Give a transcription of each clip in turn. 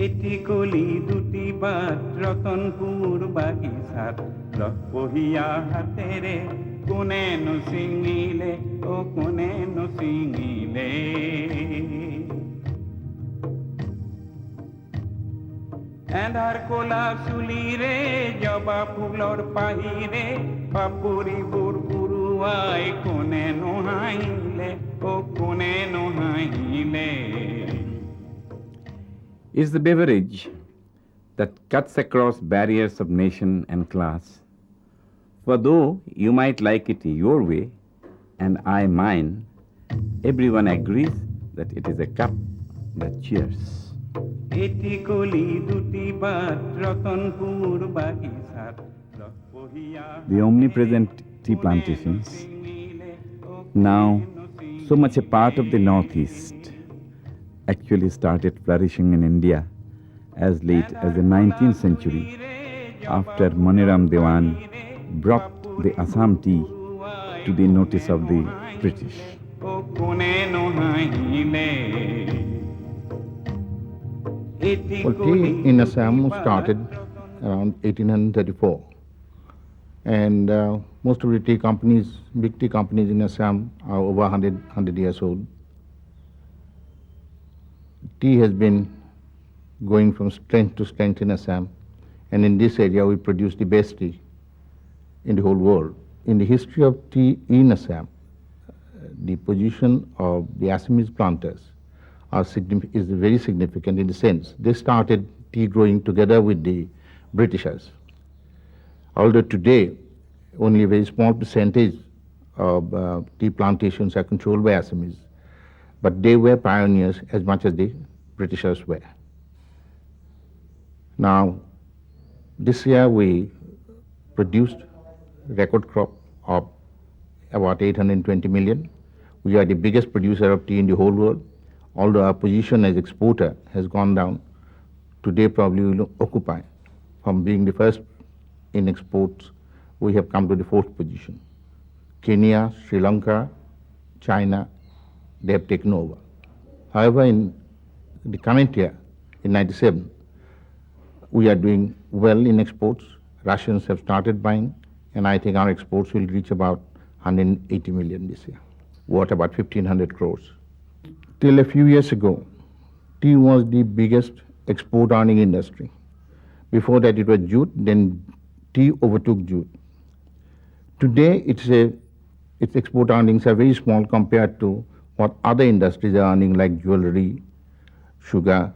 এটি কলি দুটি বাট রতনপুর বাগিচাত রস বহিয়া হাতেৰে কোনেনো ছিঙিলে ও কোনেনো ছিঙিলে এন্ধাৰ কোলা চুলিৰে জবা ফুলৰ পাহিৰে পাপৰিবোৰ উৰুৱাই কোনেনো হাঁহিলে ও কোনেনো হাঁহিলে is the beverage that cuts across barriers of nation and class. For though you might like it your way, and I mine, everyone agrees that it is a cup that cheers. এটি কলি দুটি but Ratanpur বাগিচাত রস বহিয়া The omnipresent tea plantations, now so much a part of the Northeast, actually started flourishing in India as late as the 19th century after Maniram Dewan brought the Assam tea to the notice of the British. Well, tea in Assam started around 1834, and most of the tea companies, big tea companies in Assam are over 100 years old. Tea has been going from strength to strength in Assam, and in this area we produce the best tea in the whole world. In the history of tea in Assam, the position of the Assamese planters is very significant in the sense they started tea growing together with the Britishers. Although today only a very small percentage of tea plantations are controlled by Assamese, but they were pioneers as much as the Britishers were. Now, this year we produced a record crop of about 820 million. We are the biggest producer of tea in the whole world. Although our position as exporter has gone down, today probably we will occupy. From being the first in exports, we have come to the fourth position. Kenya, Sri Lanka, China, they have taken over. However, in the current year, in 97, we are doing well in exports. Russians have started buying, and I think our exports will reach about 180 million this year, worth about 1,500 crores. Till a few years ago, tea was the biggest export earning industry. Before that it was jute, then tea overtook jute. Today its export earnings are very small compared to what other industries are earning, like jewelry, sugar,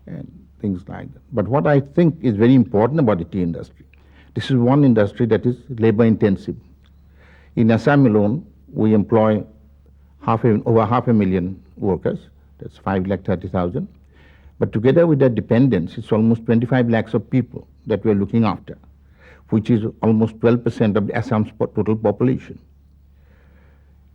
and things like that. But what I think is very important about the tea industry, this is one industry that is labor intensive. In Assam alone, we employ over 500,000 workers, that's 5,30,000. But together with their dependents, it's almost 25 lakhs of people that we're looking after, which is almost 12% of the Assam's total population.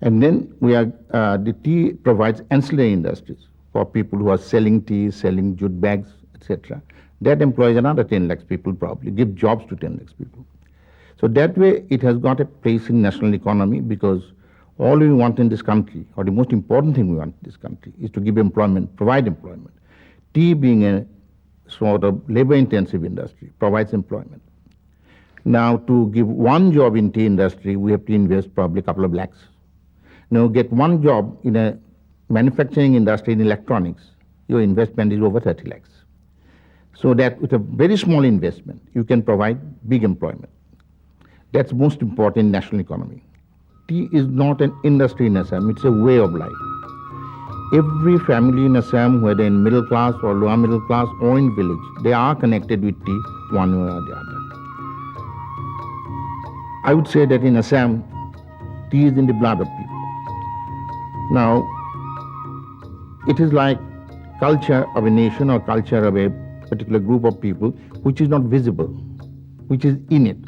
And then the tea provides ancillary industries for people who are selling tea, selling jute bags, etc. That employs another 10 lakhs people probably, give jobs to 10 lakhs people. So that way it has got a place in national economy, because all we want in this country, or the most important thing we want in this country, is to give employment, provide employment. Tea, being a sort of labor-intensive industry, provides employment. Now, to give one job in tea industry, we have to invest probably a couple of lakhs. Now, get one job in a manufacturing industry in electronics, your investment is over 30 lakhs. So that with a very small investment, you can provide big employment. That's most important in national economy. Tea is not an industry in Assam, it's a way of life. Every family in Assam, whether in middle class or lower middle class or in village, they are connected with tea one way or the other. I would say that in Assam, tea is in the blood of people. Now, it is like culture of a nation or culture of a particular group of people which is not visible, which is in it.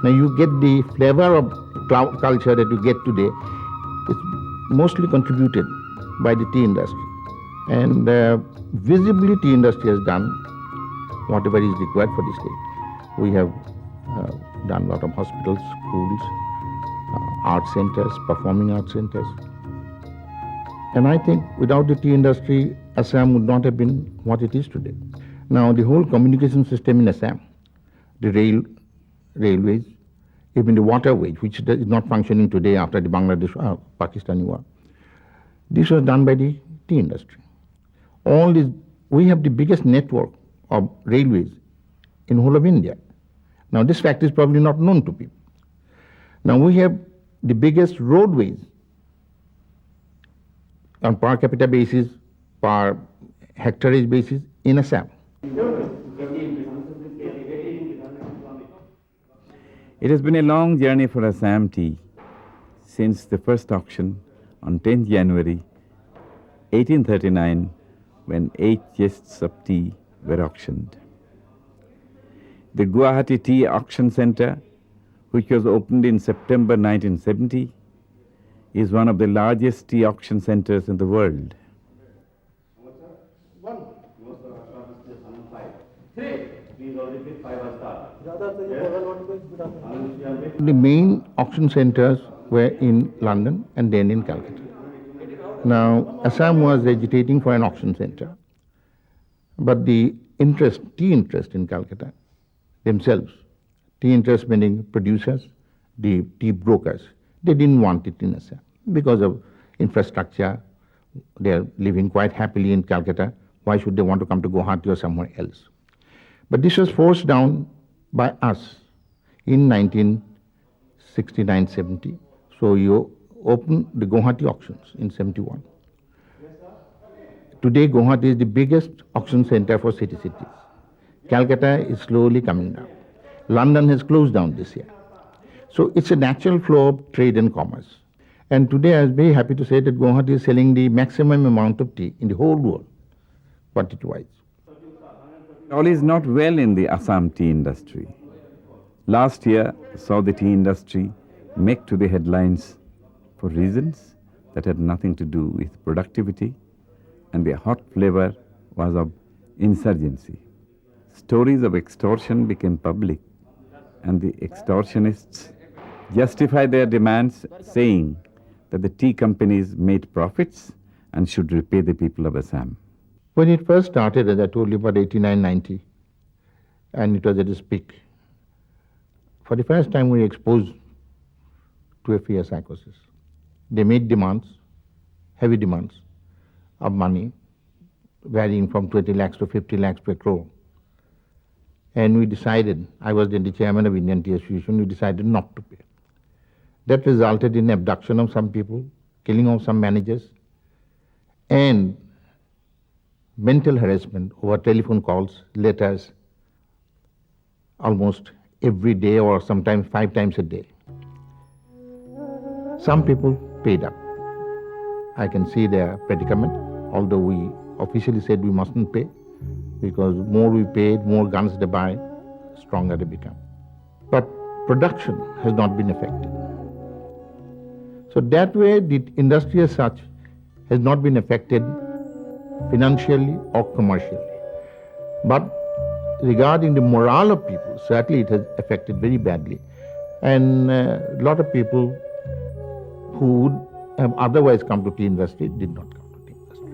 Now you get the flavor of culture that you get today, it's mostly contributed by the tea industry. And visibly tea industry has done whatever is required for the state. We have done a lot of hospitals, schools, art centers, performing art centers. And I think without the tea industry, Assam would not have been what it is today. Now, the whole communication system in Assam, the railways, even the waterways, which is not functioning today after the Bangladesh-Pakistani war, this was done by the tea industry. All this, we have the biggest network of railways in whole of India. Now, this fact is probably not known to people. Now, we have the biggest roadways on per capita basis, per hectareage basis in Assam. It has been a long journey for Assam tea since the first auction on 10th January 1839, when 8 chests of tea were auctioned. The Guwahati Tea Auction Centre, which was opened in September 1970, is one of the largest tea auction centres in the world. The main auction centers were in London and then in Calcutta. Now, Assam was agitating for an auction center, but the tea interest in Calcutta themselves, tea interest meaning producers, the tea brokers, they didn't want it in Assam because of infrastructure. They are living quite happily in Calcutta. Why should they want to come to Guwahati or somewhere else? But this was forced down by us in 1969-70. So you opened the Guwahati auctions in 71. Today, Guwahati is the biggest auction center for cities. Calcutta is slowly coming down. London has closed down this year. So it's a natural flow of trade and commerce. And today I was very happy to say that Guwahati is selling the maximum amount of tea in the whole world, quantity-wise. All is not well in the Assam tea industry. Last year saw the tea industry make to the headlines for reasons that had nothing to do with productivity, and the hot flavor was of insurgency. Stories of extortion became public, and the extortionists justified their demands, saying that the tea companies made profits and should repay the people of Assam. When it first started, as I told you, about 89-90, and it was at its peak, for the first time we were exposed to a fierce psychosis. They made demands, heavy demands of money, varying from 20 lakhs to 50 lakhs to a crore. And we decided, I was then the chairman of Indian Tea Association, we decided not to pay. That resulted in abduction of some people, killing of some managers, and mental harassment over telephone calls, letters, almost every day or sometimes 5 times a day. Some people paid up. I can see their predicament, although we officially said we mustn't pay, because more we paid, more guns they buy, stronger they become. But production has not been affected. So that way the industry as such has not been affected financially or commercially. But regarding the morale of people, certainly it has affected very badly. And a lot of people who would have otherwise come to tea industry did not come to tea industry.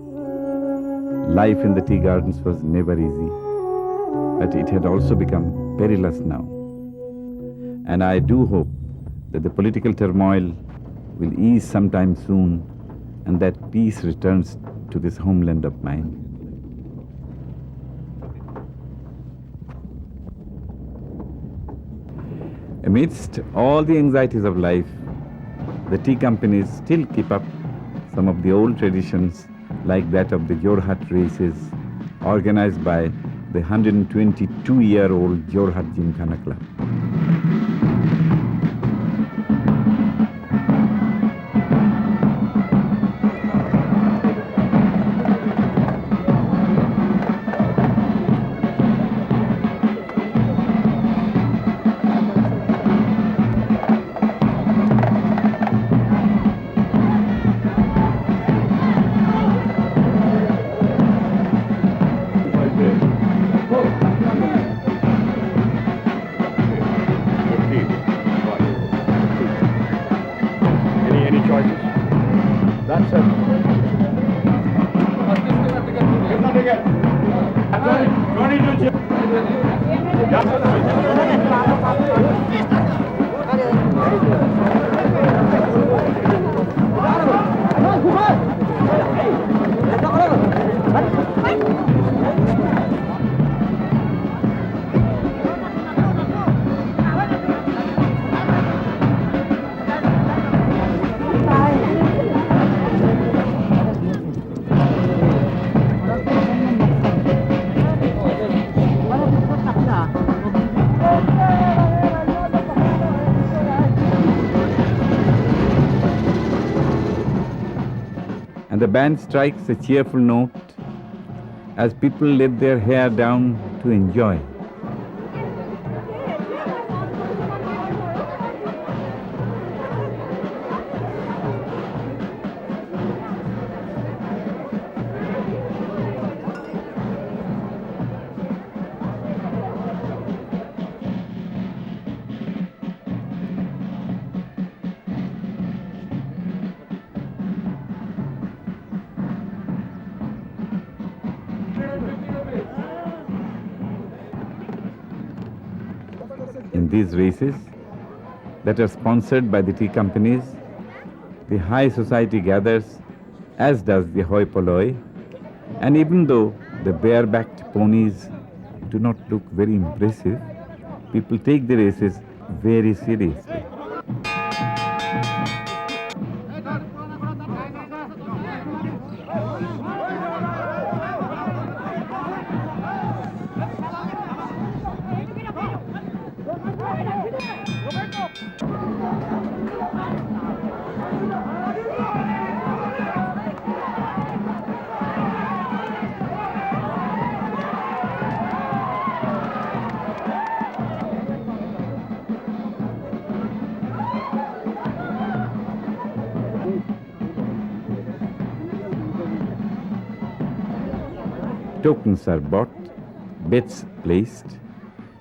Life in the tea gardens was never easy, but it had also become perilous now. And I do hope that the political turmoil will ease sometime soon and that peace returns to this homeland of mine. Amidst all the anxieties of life, the tea companies still keep up some of the old traditions, like that of the Jorhat races, organized by the 122-year-old Jorhat Gymkhana Club. Any choices? That's it. And the band strikes a cheerful note as people let their hair down to enjoy. In these races that are sponsored by the tea companies, the high society gathers, as does the hoi polloi, and even though the bare-backed ponies do not look very impressive, people take the races very seriously. Tokens are bought, bets placed,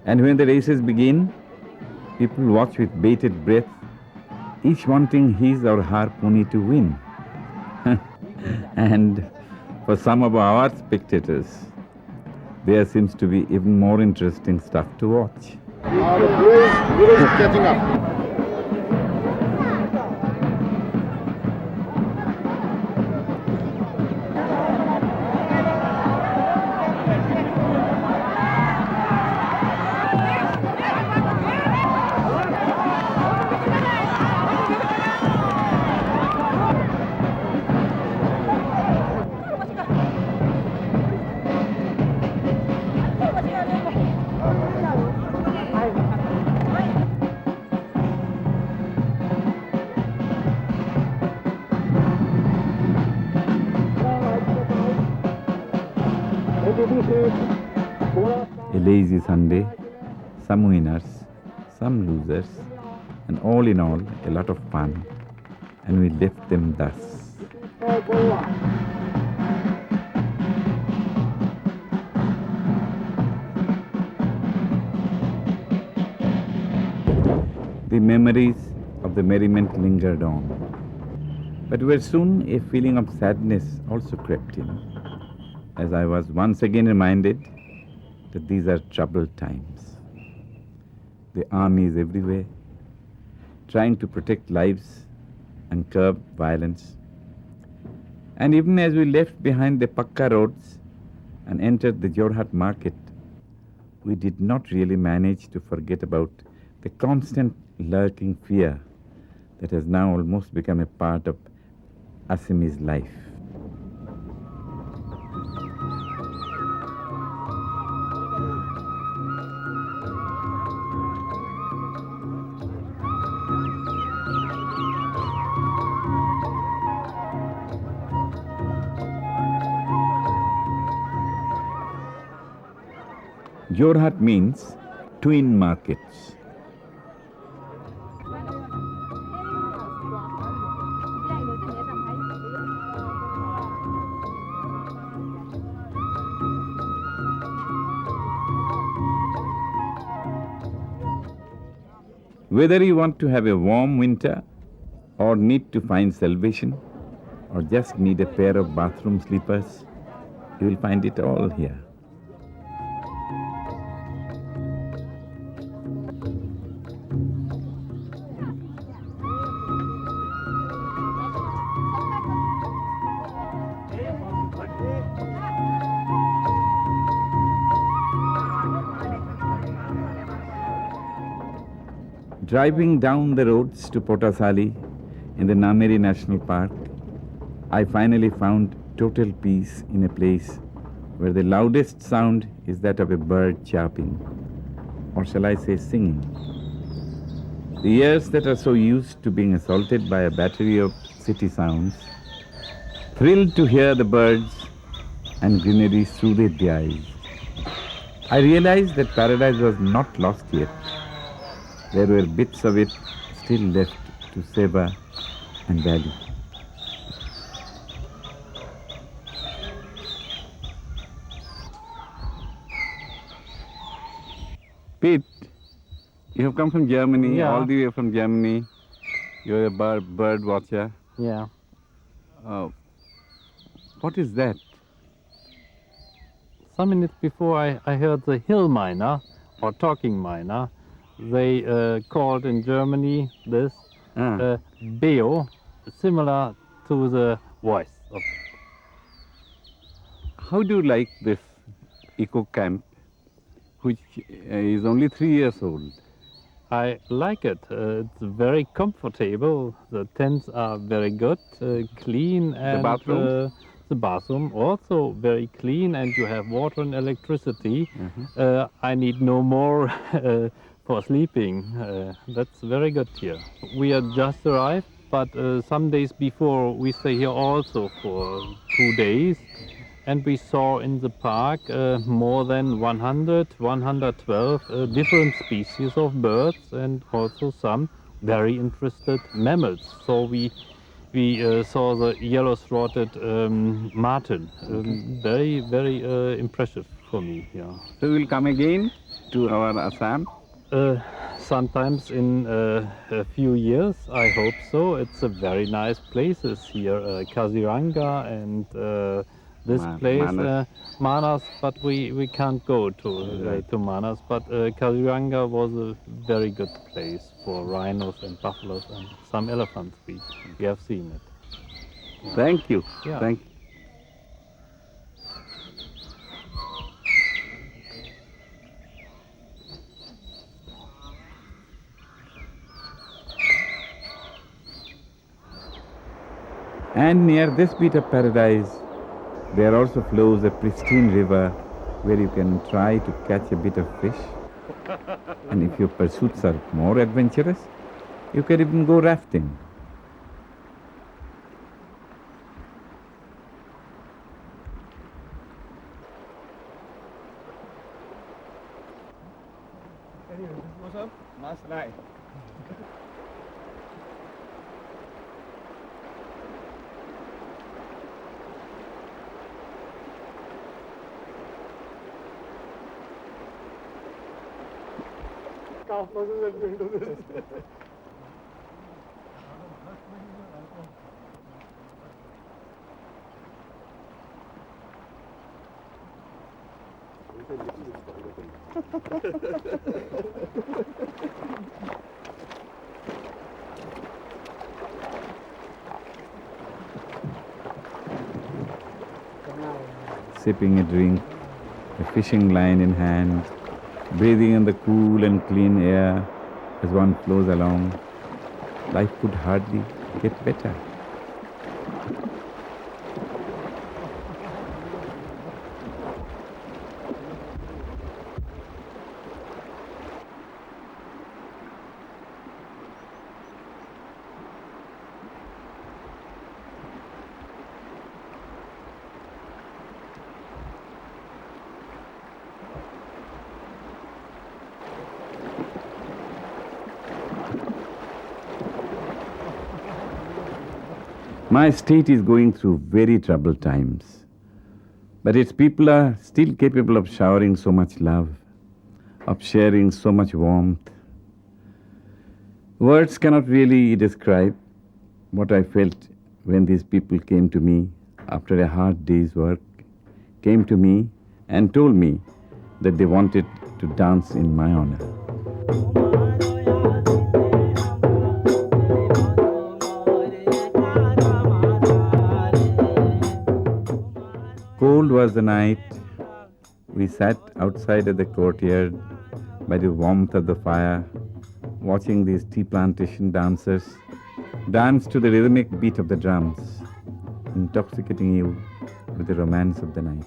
and when the races begin, people watch with bated breath, each wanting his or her pony to win. And for some of our spectators, there seems to be even more interesting stuff to watch. The breeze is catching up. A lazy Sunday, some winners, some losers, and all in all, a lot of fun. And we left them thus. The memories of the merriment lingered on. But where soon a feeling of sadness also crept in, as I was once again reminded that these are troubled times. The army is everywhere, trying to protect lives and curb violence. And even as we left behind the Pakka roads and entered the Jorhat market, we did not really manage to forget about the constant lurking fear that has now almost become a part of Assamese life. Jorhat means twin markets. Whether you want to have a warm winter, or need to find salvation, or just need a pair of bathroom slippers, you will find it all here. Driving down the roads to Potasali in the Nameri National Park, I finally found total peace in a place where the loudest sound is that of a bird chirping, or shall I say singing. The ears that are so used to being assaulted by a battery of city sounds thrilled to hear the birds and greenery soothed the eyes. I realized that paradise was not lost yet. There were bits of it still left to savor and value. Pete, you have come from Germany, Yeah. all the way from Germany. You're a bird watcher. Yeah. What is that? Some minutes before I heard the hill miner, or talking miner. They called in Germany this Beo, similar to the voice of. How do you like this eco camp, which is only 3 years old? I like it. It's very comfortable. The tents are very good, clean, and bathrooms? the bathroom also very clean, and you have water and electricity. I need no more for sleeping. That's very good here. We are just arrived, but some days before we stay here also for 2 days. And we saw in the park more than 100, 112 different species of birds, and also some very interested mammals. So we saw the yellow-throated marten. Very, very impressive for me. Yeah. So you will come again to our Assam? Sometimes in a few years, I hope so. It's a very nice places here, Kaziranga and this place, Manas, but we can't go to Manas. But Kaziranga was a very good place for rhinos and buffaloes and some elephants. We have seen it. Thank you. Yeah. Thank you. And near this bit of paradise, there also flows a pristine river where you can try to catch a bit of fish. And if your pursuits are more adventurous, you can even go rafting. Sipping a drink, a fishing line in hand, breathing in the cool and clean air as one flows along, life could hardly get better. My state is going through very troubled times, but its people are still capable of showering so much love, of sharing so much warmth. Words cannot really describe what I felt when these people came to me after a hard day's work, came to me and told me that they wanted to dance in my honor. Cold was the night. We sat outside of the courtyard by the warmth of the fire, watching these tea plantation dancers dance to the rhythmic beat of the drums, intoxicating you with the romance of the night.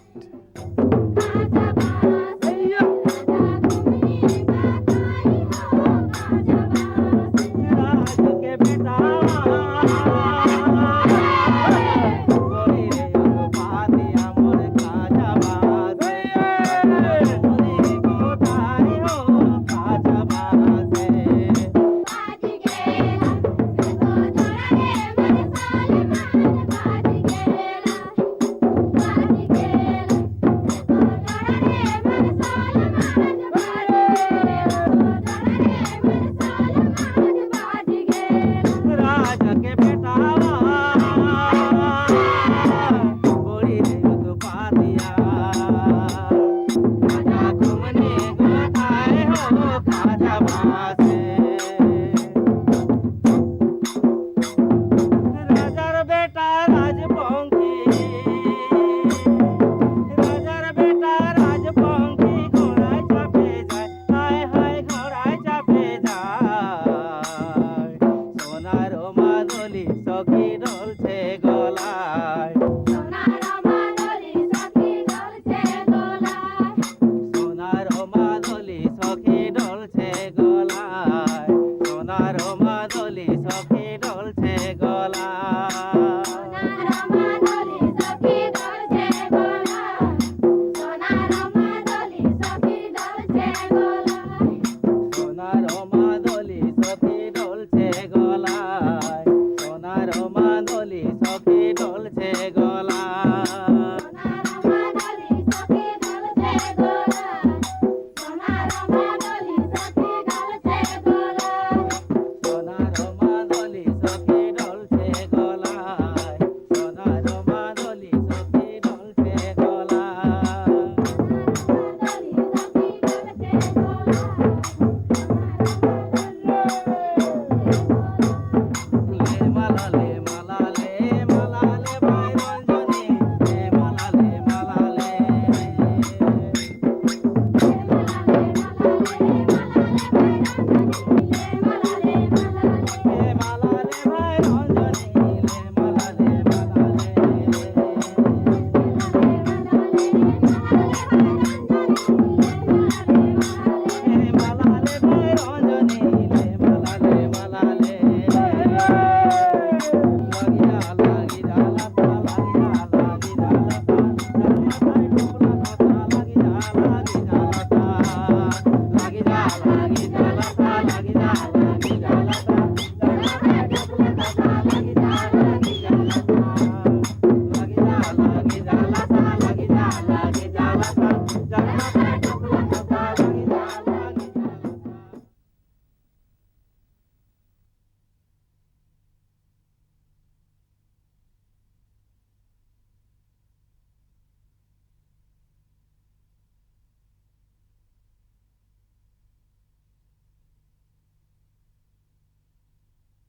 সোনার মাদলি সখী ডলছে গলা